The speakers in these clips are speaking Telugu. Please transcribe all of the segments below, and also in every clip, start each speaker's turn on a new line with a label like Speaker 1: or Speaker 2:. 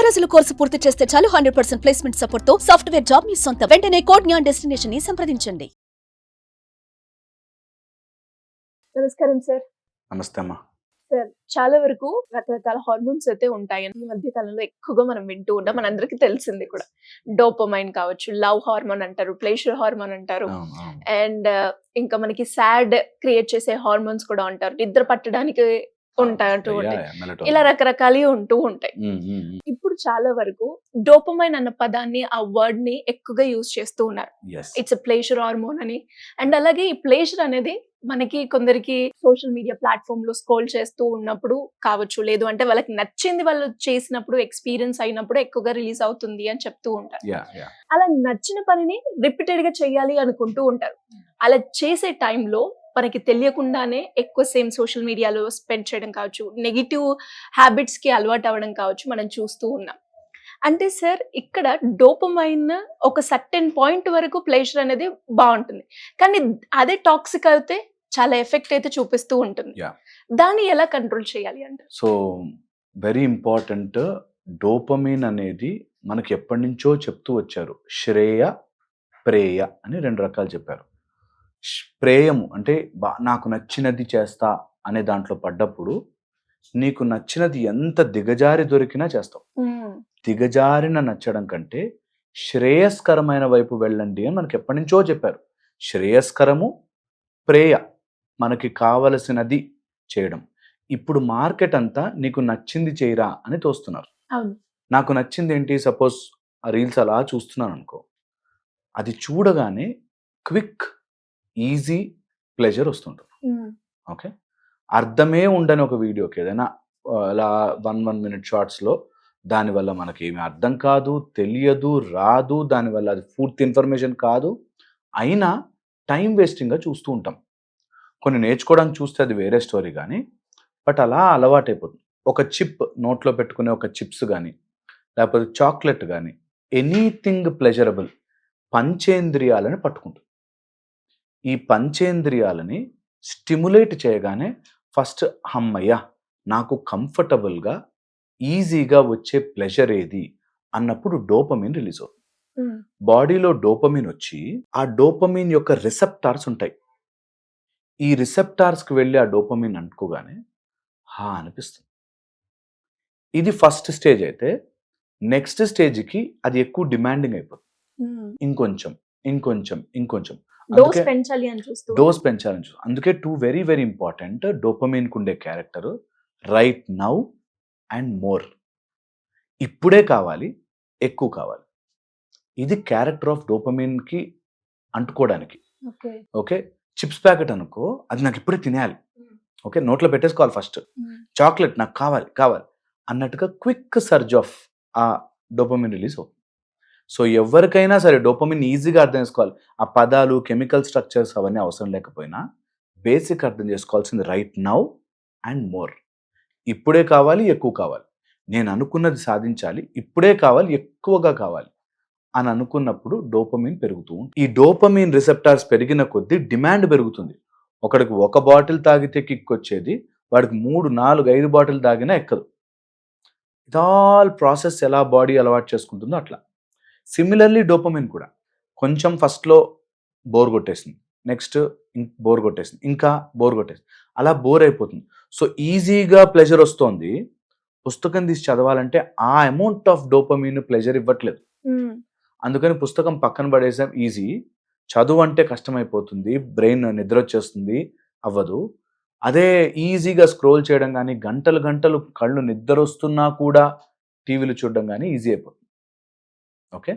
Speaker 1: రోజుల కోర్సు పూర్తి చేస్తే చాలు 100% ప్లేస్మెంట్ సపోర్ట్ తో సాఫ్ట్వేర్ జాబ్ మీ సొంత. వెంటనే కోడ్ జ్ఞాన్ డెస్టినేషన్ ని సంప్రదించండి.
Speaker 2: నమస్కారం సార్.
Speaker 3: నమస్తే అమ్మా.
Speaker 2: సార్, చాలా వరకు రకరకాల హార్మోన్స్ అయితే ఉంటాయి. ఈ మధ్య కాలంలో ఎక్కువగా మనం వింటూ ఉంటాం. మనందరికీ తెలిసింది కూడా. డోపమైన్ కావచ్చు, లవ్ హార్మోన్ అంటారు, ప్లెజర్ హార్మోన్ అంటారు, అండ్ ఇంకా మనకి సాడ్ క్రియేట్ చేసే హార్మోన్స్ కూడా అంటారు. నిద్ర పట్టడానికి ఉంటాయి. ఇలా రకరకాలు ఉంటూ ఉంటాయి. ఇప్పుడు చాలా వరకు డోపమైన్ అన్న పదాన్ని, ఆ వర్డ్ ని ఎక్కువగా యూజ్ చేస్తూ ఉన్నారు. ఇట్స్ ఎ ప్లెజర్ హార్మోన్ అని. అండ్ అలాగే ఈ ప్లెజర్ అనేది మనకి కొందరికి సోషల్ మీడియా ప్లాట్ఫామ్ లో స్క్రోల్ చేస్తూ ఉన్నప్పుడు కావచ్చు, లేదు అంటే వాళ్ళకి నచ్చింది వాళ్ళు చేసినప్పుడు, ఎక్స్పీరియన్స్ అయినప్పుడు ఎక్కువగా రిలీజ్ అవుతుంది అని చెప్తూ ఉంటారు. అలా నచ్చిన పనిని రిపీటెడ్ గా చేయాలి అనుకుంటూ ఉంటారు. అలా చేసే టైంలో మనకి తెలియకుండానే ఎక్కువ సేమ్ సోషల్ మీడియాలో స్పెండ్ చేయడం కావచ్చు, నెగిటివ్ హ్యాబిట్స్ కి అలవాటు అవ్వడం కావచ్చు, మనం చూస్తూ ఉన్నాం. అంటే సార్, ఇక్కడ డోపమైన్ ఒక సర్టెన్ పాయింట్ వరకు ప్లెజర్ అనేది బాగుంటుంది, కానీ అదే టాక్సిక్ అయితే చాలా ఎఫెక్ట్ అయితే చూపిస్తూ ఉంటుంది. దాన్ని ఎలా కంట్రోల్ చేయాలి అంటే?
Speaker 3: So very important. డోపమైన్ అనేది మనకి ఎప్పటి నుంచో చెప్తూ వచ్చారు. శ్రేయ, ప్రేయ అని 2 రకాలు చెప్పారు. ప్రేయము అంటే నాకు నచ్చినది చేస్తా అనే దాంట్లో పడ్డప్పుడు నీకు నచ్చినది ఎంత దిగజారి దొరికినా చేస్తావు. దిగజారిన నచ్చడం కంటే శ్రేయస్కరమైన వైపు వెళ్ళండి అని మనకి ఎప్పటి నుంచో చెప్పారు. శ్రేయస్కరము, ప్రేయ, మనకి కావలసినది చేయడం. ఇప్పుడు మార్కెట్ అంతా నీకు నచ్చింది చేయరా అని తోస్తున్నారు. నాకు నచ్చింది ఏంటి? సపోజ్ ఆ రీల్స్ అలా చూస్తున్నాను అనుకో, అది చూడగానే క్విక్ ఈజీ ప్లెజర్ వస్తుంటుంది. ఓకే, అర్థమే ఉండని ఒక వీడియోకి ఏదైనా అలా 1 minute షార్ట్స్లో దానివల్ల మనకి ఏమి అర్థం కాదు, తెలియదు, రాదు, దానివల్ల అది పూర్తి ఇన్ఫర్మేషన్ కాదు, అయినా టైం వేస్టింగ్గా చూస్తూ ఉంటాం. కొన్ని నేర్చుకోవడానికి చూస్తే అది వేరే స్టోరీ, కానీ బట్ అలా అలవాటైపోతుంది. ఒక చిప్ నోట్లో పెట్టుకునే ఒక చిప్స్ కానీ, లేకపోతే చాక్లెట్ కానీ, ఎనీథింగ్ ప్లెజరబుల్ పంచేంద్రియాలని పట్టుకుంటుంది. ఈ పంచేంద్రియాలని స్టిమ్యులేట్ చేయగానే ఫస్ట్ అమ్మయ్య నాకు కంఫర్టబుల్గా ఈజీగా వచ్చే ప్లెజర్ ఏది అన్నప్పుడు డోపమిన్ రిలీజ్ అవుతుంది. బాడీలో డోపమిన్ వచ్చి ఆ డోపమిన్ యొక్క రిసెప్టార్స్ ఉంటాయి. ఈ రిసెప్టార్స్కి వెళ్ళి ఆ డోపమిన్ అంటుకోగానే అనిపిస్తుంది. ఇది ఫస్ట్ స్టేజ్ అయితే, నెక్స్ట్ స్టేజ్కి అది ఎక్కువ డిమాండింగ్ అయిపోతుంది. ఇంకొంచెం ఇంకొంచెం ఇంకొంచెం
Speaker 2: డోస్ పెంచాలి అని
Speaker 3: చూస్తూ. అందుకే 2 వెరీ వెరీ ఇంపార్టెంట్. డోపమైన్ కుండే character right now and more. ఇప్పుడే కావాలి, ఎక్కువ కావాలి. ఇది క్యారెక్టర్ ఆఫ్ డోపమైన్ కి అంటుకోవడానికి. ఓకే, చిప్స్ ప్యాకెట్ అనుకో, అది నాకు ఇప్పుడే తినేయాలి. ఓకే, నోట్లో పెట్టేసుకోవాలి ఫస్ట్. చాక్లెట్ నాకు కావాలి కావాలి అన్నట్టుగా క్విక్ సర్జ్ ఆఫ్ ఆ డోపమైన్ రిలీజ్ అవుతుంది. సో ఎవరికైనా సరే డోపమైన్ ఈజీగా అర్థం చేసుకోవాలి. ఆ పదాలు, కెమికల్ స్ట్రక్చర్స్ అవన్నీ అవసరం లేకపోయినా బేసిక్ అర్థం చేసుకోవాల్సింది రైట్ నౌ అండ్ మోర్. ఇప్పుడే కావాలి, ఎక్కువ కావాలి. నేను అనుకున్నది సాధించాలి, ఇప్పుడే కావాలి, ఎక్కువగా కావాలి అని అనుకున్నప్పుడు డోపమైన్ పెరుగుతూ ఉంటుంది. ఈ డోపమైన్ రిసెప్టార్స్ పెరిగిన కొద్దీ డిమాండ్ పెరుగుతుంది. ఒకడికి 1 బాటిల్ తాగితే కిక్ వచ్చేది, వాడికి 3, 4, 5 బాటిల్ తాగినా ఎక్కదు. ఇట్ ఆల్ ప్రాసెస్ ఎలా బాడీ అలవాటు చేసుకుంటుందో అట్లా. సిమిలర్లీ డోపమైన్ కూడా కొంచెం ఫస్ట్లో బోర్ కొట్టేసింది, నెక్స్ట్ బోర్ కొట్టేసింది, ఇంకా బోర్ కొట్టేసింది, అలా బోర్ అయిపోతుంది. సో ఈజీగా ప్లెజర్ వస్తుంది. పుస్తకం తీసి చదవాలంటే ఆ అమౌంట్ ఆఫ్ డోపమైన్ ప్లెజర్ ఇవ్వట్లేదు. అందుకని పుస్తకం పక్కన పడేసాం, ఈజీ. చదువు అంటే కష్టమైపోతుంది, బ్రెయిన్ నిద్ర వచ్చేస్తుంది, అవ్వదు. అదే ఈజీగా స్క్రోల్ చేయడం కానీ, గంటలు గంటలు కళ్ళు నిద్ర వస్తున్నా కూడా టీవీలు చూడడం కానీ ఈజీ అయిపోతుంది. Okay,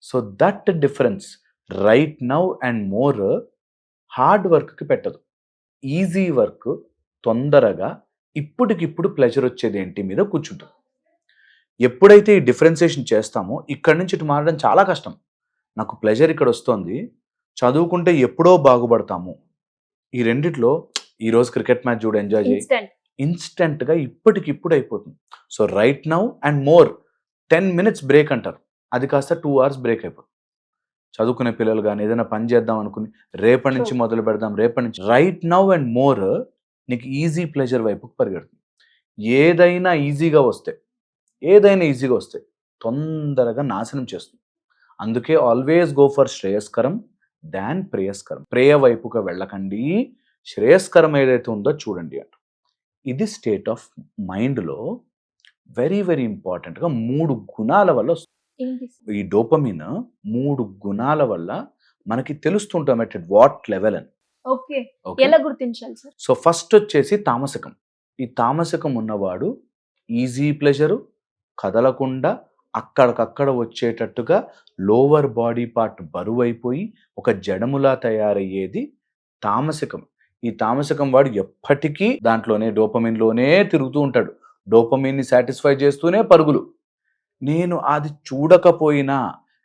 Speaker 3: so that difference right now and more hard వర్క్కి పెట్టదు. ఈజీ వర్క్ తొందరగా ఇప్పటికిప్పుడు ప్లెజర్ వచ్చేది ఏంటి మీద కూర్చుంటుంది. ఎప్పుడైతే ఈ డిఫరెన్సియేషన్ చేస్తామో ఇక్కడి నుంచి ఇటు మారడం చాలా కష్టం. నాకు ప్లెజర్ ఇక్కడ వస్తుంది, చదువుకుంటే ఎప్పుడో బాగుపడతాము. ఈ రెండిట్లో ఈరోజు క్రికెట్ మ్యాచ్ చూడు, ఎంజాయ్ చేయి, ఇన్స్టెంట్గా ఇప్పటికిప్పుడు అయిపోతుంది. So right now and more 10 minutes break అంటారు, అది కాస్త 2 hours బ్రేక్ అయిపోతుంది. చదువుకునే పిల్లలు కానీ ఏదైనా పని చేద్దాం అనుకుని రేపటి నుంచి మొదలు పెడదాం, రేపటి నుంచి రైట్ నౌ అండ్ మోర్ నీకు ఈజీ ప్లెజర్ వైపుకి పరిగెడుతుంది. ఏదైనా ఈజీగా వస్తే తొందరగా నాశనం చేస్తుంది. అందుకే ఆల్వేస్ గో ఫర్ శ్రేయస్కరం దాన్ ప్రేయస్కరం. ప్రేయ వైపుగా వెళ్ళకండి, శ్రేయస్కరం ఏదైతే ఉందో చూడండి అంట. ఇది స్టేట్ ఆఫ్ మైండ్లో వెరీ వెరీ ఇంపార్టెంట్గా 3 గుణాల వల్ల వస్తుంది.
Speaker 2: ఏంటి
Speaker 3: ఈ డోపమిన్ 3 గుణాల వల్ల మనకి తెలుస్తుంటాం ఎట్ వాట్ లెవెల్ అని.
Speaker 2: Okay,
Speaker 3: Okay?
Speaker 2: ఎలా గుర్తించాలి సార్?
Speaker 3: సో ఫస్ట్ వచ్చేసి తామసికం. ఈ తామసికం ఉన్నవాడు ఈజీ ప్లెజరు, కదలకుండా అక్కడికక్కడ వచ్చేటట్టుగా లోవర్ బాడీ పార్ట్ బరువైపోయి ఒక జడములా తయారయ్యేది తామసికం. ఈ తామసికం వాడు ఎప్పటికీ దాంట్లోనే డోపమిన్లోనే తిరుగుతూ ఉంటాడు. డోపమిన్ని సాటిస్ఫై చేస్తూనే పరుగులు. నేను అది చూడకపోయినా,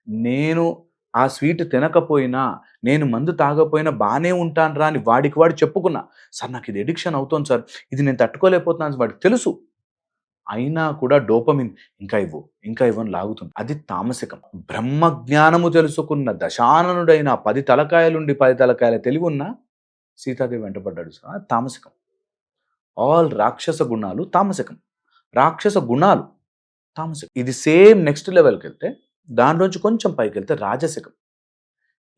Speaker 3: నేను ఆ స్వీట్ తినకపోయినా, నేను మందు తాగపోయినా బాగానే ఉంటాను రా అని వాడికి వాడు చెప్పుకున్నా. సార్ నాకు ఇది ఎడిక్షన్ అవుతోంది సార్, ఇది నేను తట్టుకోలేకపోతున్నాను వాడికి తెలుసు. అయినా కూడా డోపమిన్ ఇంకా ఇవ్వు అని లాగుతుంది. అది తామసికం. బ్రహ్మజ్ఞానము తెలుసుకున్న దశాననుడైన 10 తలకాయలుండి 10 తలకాయల తెలివి ఉన్న సీతాదేవి వెంటబడ్డాడు సార్, తామసికం. ఆల్ రాక్షస గుణాలు తామసికం. రాక్షస గుణాలు తామసికం. ఇది సేమ్ నెక్స్ట్ లెవెల్కి వెళ్తే, దానిలోంచి కొంచెం పైకి వెళ్తే రాజసికం.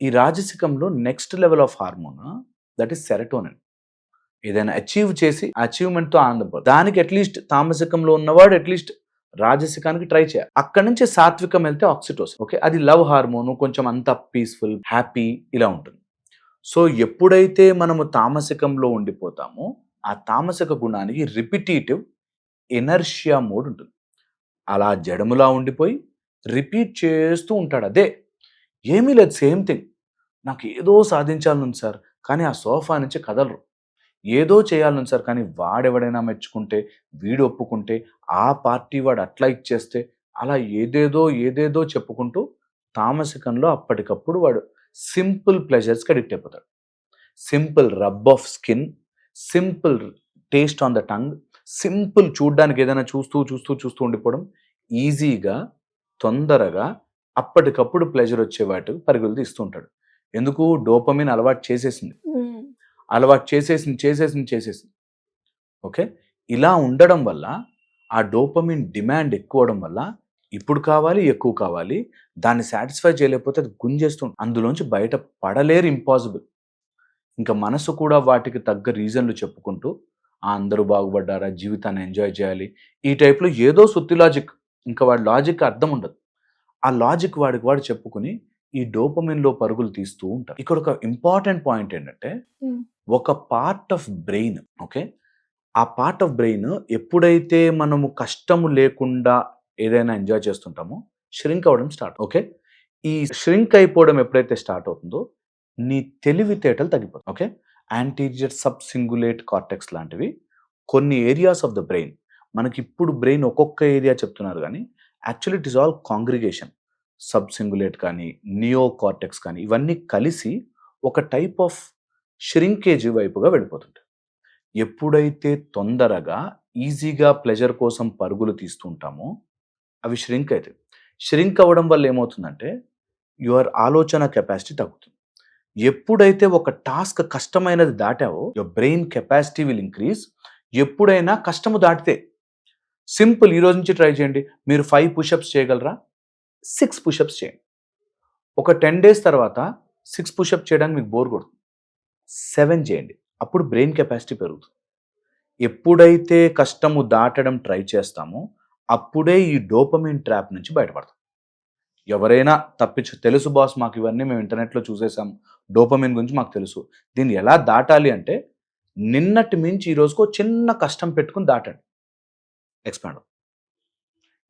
Speaker 3: ఈ రాజసికంలో next level of hormone that is serotonin. ఏదైనా అచీవ్ చేసి అచీవ్మెంట్తో ఆనందపడు. దానికి అట్లీస్ట్ తామసికంలో ఉన్నవాడు అట్లీస్ట్ రాజసికానికి ట్రై చేయాలి. అక్కడి నుంచి సాత్వికం వెళ్తే ఆక్సిటోసిన్. ఓకే, అది లవ్ హార్మోన్, కొంచెం అంత పీస్ఫుల్, హ్యాపీ ఇలా ఉంటుంది. సో ఎప్పుడైతే మనము తామసికంలో ఉండిపోతామో ఆ తామసిక గుణానికి రిపిటేటివ్ ఎనర్షియా మోడ్ ఉంటుంది. అలా జడములా ఉండిపోయి రిపీట్ చేస్తూ ఉంటాడు. అదే ఏమీ లేదు, సేమ్ థింగ్. నాకు ఏదో సాధించాలని సార్, కానీ ఆ సోఫా నుంచి కదలరు. ఏదో చేయాలని సార్, కానీ వాడెవడైనా మెచ్చుకుంటే, వీడు ఒప్పుకుంటే, ఆ పార్టీ వాడు అట్లా ఇచ్చేస్తే, అలా ఏదేదో చెప్పుకుంటూ తామసికంలో అప్పటికప్పుడు వాడు సింపుల్ ప్లెజర్స్కి అడిక్ట్ అయిపోతాడు. Simple rub of skin, simple taste on the tongue, simple చూడ్డానికి ఏదైనా చూస్తూ ఉండిపోవడం, ఈజీగా తొందరగా అప్పటికప్పుడు ప్లెజర్ వచ్చే వాటికి పరుగులు తీస్తూ ఉంటాడు. ఎందుకు? డోపమిన్ అలవాటు చేసేసింది. ఓకే, ఇలా ఉండడం వల్ల ఆ డోపమిన్ డిమాండ్ ఎక్కువ అవడం వల్ల ఇప్పుడు కావాలి, ఎక్కువ కావాలి, దాన్ని సాటిస్ఫై చేయలేకపోతే అది గుంజేస్తుంది. అందులోంచి బయట పడలేరు, ఇంపాసిబుల్. ఇంకా మనసు కూడా వాటికి తగ్గ రీజన్లు చెప్పుకుంటూ అందరూ బాగుపడ్డారా, జీవితాన్ని ఎంజాయ్ చేయాలి, ఈ టైప్లో ఏదో సుత్తి లాజిక్, ఇంకా వాడి లాజిక్ అర్థం ఉండదు. ఆ లాజిక్ వాడికి వాడు చెప్పుకుని ఈ డోపమిన్లో పరుగులు తీస్తూ ఉంటారు. ఇక్కడ ఒక ఇంపార్టెంట్ పాయింట్ ఏంటంటే, ఒక పార్ట్ ఆఫ్ బ్రెయిన్, ఓకే, ఆ పార్ట్ ఆఫ్ బ్రెయిన్ ఎప్పుడైతే మనము కష్టము లేకుండా ఏదైనా ఎంజాయ్ చేస్తుంటామో ష్రింక్ అవ్వడం స్టార్ట్. ఓకే, ఈ ష్రింక్ అయిపోవడం ఎప్పుడైతే స్టార్ట్ అవుతుందో నీ తెలివితేటలు తగ్గిపోతాయి. Okay, anterior sub cingulate cortex లాంటివి కొన్ని ఏరియాస్ ఆఫ్ ద బ్రెయిన్, మనకి ఇప్పుడు బ్రెయిన్ ఒక్కొక్క ఏరియా చెప్తున్నారు కానీ actually it is all congregation. Sub cingulate కానీ, నియో కార్టెక్స్ కానీ, ఇవన్నీ కలిసి ఒక టైప్ ఆఫ్ ష్రింకేజ్ వైపుగా వెళ్ళిపోతుంటాయి. ఎప్పుడైతే తొందరగా ఈజీగా ప్లెజర్ కోసం పరుగులు తీస్తుంటామో అవి ష్రింక్ అవుతాయి. ష్రింక్ అవ్వడం వల్ల ఏమవుతుందంటే యువర్ ఆలోచన కెపాసిటీ తగ్గుతుంది. ఎప్పుడైతే ఒక టాస్క్ కష్టమైనది దాటావో your brain capacity will increase. ఎప్పుడైనా కష్టము దాటితే సింపుల్, ఈరోజు నుంచి ట్రై చేయండి. మీరు 5 పుషప్స్ చేయగలరా? 6 పుషప్స్ చేయండి. ఒక 10 days తర్వాత 6 పుషప్ చేయడానికి మీకు బోర్ కొడుతుంది, 7 చేయండి. అప్పుడు బ్రెయిన్ కెపాసిటీ పెరుగుతుంది. ఎప్పుడైతే కష్టము దాటడం ట్రై చేస్తామో అప్పుడే ఈ డోపమిన్ ట్రాప్ నుంచి బయటపడతాం. ఎవరైనా తెలుసు బాస్, మాకు ఇవన్నీ మేము ఇంటర్నెట్లో చూసేసాం, డోపమిన్ గురించి మాకు తెలుసు, దీన్ని ఎలా దాటాలి అంటే నిన్నటి మించి ఈ రోజుకో చిన్న కష్టం పెట్టుకుని దాటండి, ఎక్స్పాండ్.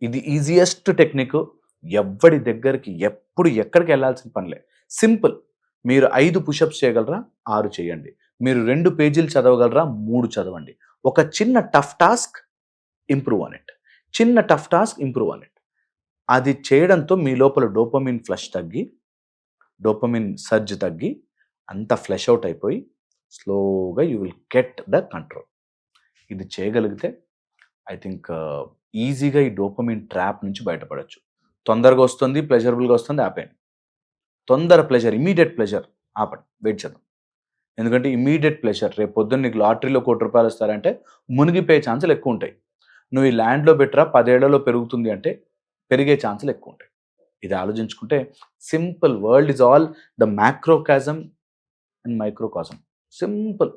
Speaker 3: ఇది ఈజియెస్ట్ టెక్నిక్. ఎవరి దగ్గరికి ఎప్పుడు ఎక్కడికి వెళ్ళాల్సిన పనిలే, సింపుల్. మీరు 5 పుషప్స్ చేయగలరా? 6 చేయండి. మీరు 2 పేజీలు చదవగలరా? 3 చదవండి. ఒక చిన్న tough task, improve on it. చిన్న tough task, improve on it. అది చేయడంతో మీ లోపల డోపమిన్ ఫ్లష్ తగ్గి, డోపమిన్ సర్జ్ తగ్గి, అంతా ఫ్లష్ అవుట్ అయిపోయి స్లోగా you will get the control. ఇది చేయగలిగితే ఐ థింక్ ఈజీగా ఈ డోపమిన్ ట్రాప్ నుంచి బయటపడచ్చు. తొందరగా వస్తుంది, ప్లెజరబుల్గా వస్తుంది, ఆపేయండి. తొందర ప్లెజర్, ఇమీడియట్ ప్లెజర్ ఆపండి, వెయిట్ చేద్దాం. ఎందుకంటే ఇమీడియట్ ప్లెజర్, రేపు పొద్దున్న నీకు లాటరీలో ₹1 కోటి వస్తారంటే మునిగిపోయే ఛాన్సులు ఎక్కువ ఉంటాయి. నువ్వు ఈ ల్యాండ్లో పెట్టరా 10 ఏళ్లలో పెరుగుతుంది అంటే పెరిగే ఛాన్సులు ఎక్కువ ఉంటాయి. ఇది ఆలోచించుకుంటే simple, world is all the macrocosm and microcosm. Simple.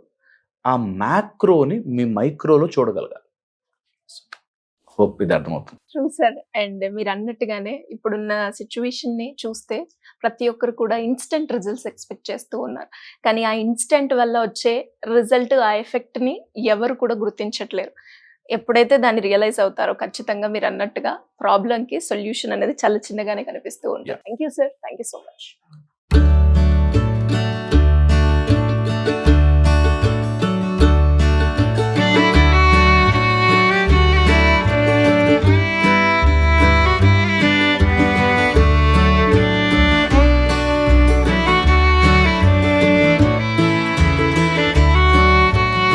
Speaker 3: ఆ మ్యాక్రోని మీ మైక్రోలో చూడగలగాలి. హోప్ ఇది అర్థమవుతుంది.
Speaker 2: True sir. అండ్ మీరు అన్నట్టుగానే ఇప్పుడున్న సిచ్యువేషన్ ని చూస్తే ప్రతి ఒక్కరు కూడా ఇన్స్టెంట్ రిజల్ట్స్ ఎక్స్పెక్ట్ చేస్తూ ఉన్నారు. కానీ ఆ ఇన్స్టెంట్ వల్ల వచ్చే రిజల్ట్, ఆ ఎఫెక్ట్ ని ఎవరు కూడా గుర్తించట్లేరు. ఎప్పుడైతే దాన్ని రియలైజ్ అవుతారో ఖచ్చితంగా మీరు అన్నట్టుగా ప్రాబ్లం కి సొల్యూషన్ అనేది చాలా చిన్నగానే కనిపిస్తూ ఉంటుంది. Thank you sir. Thank you so much.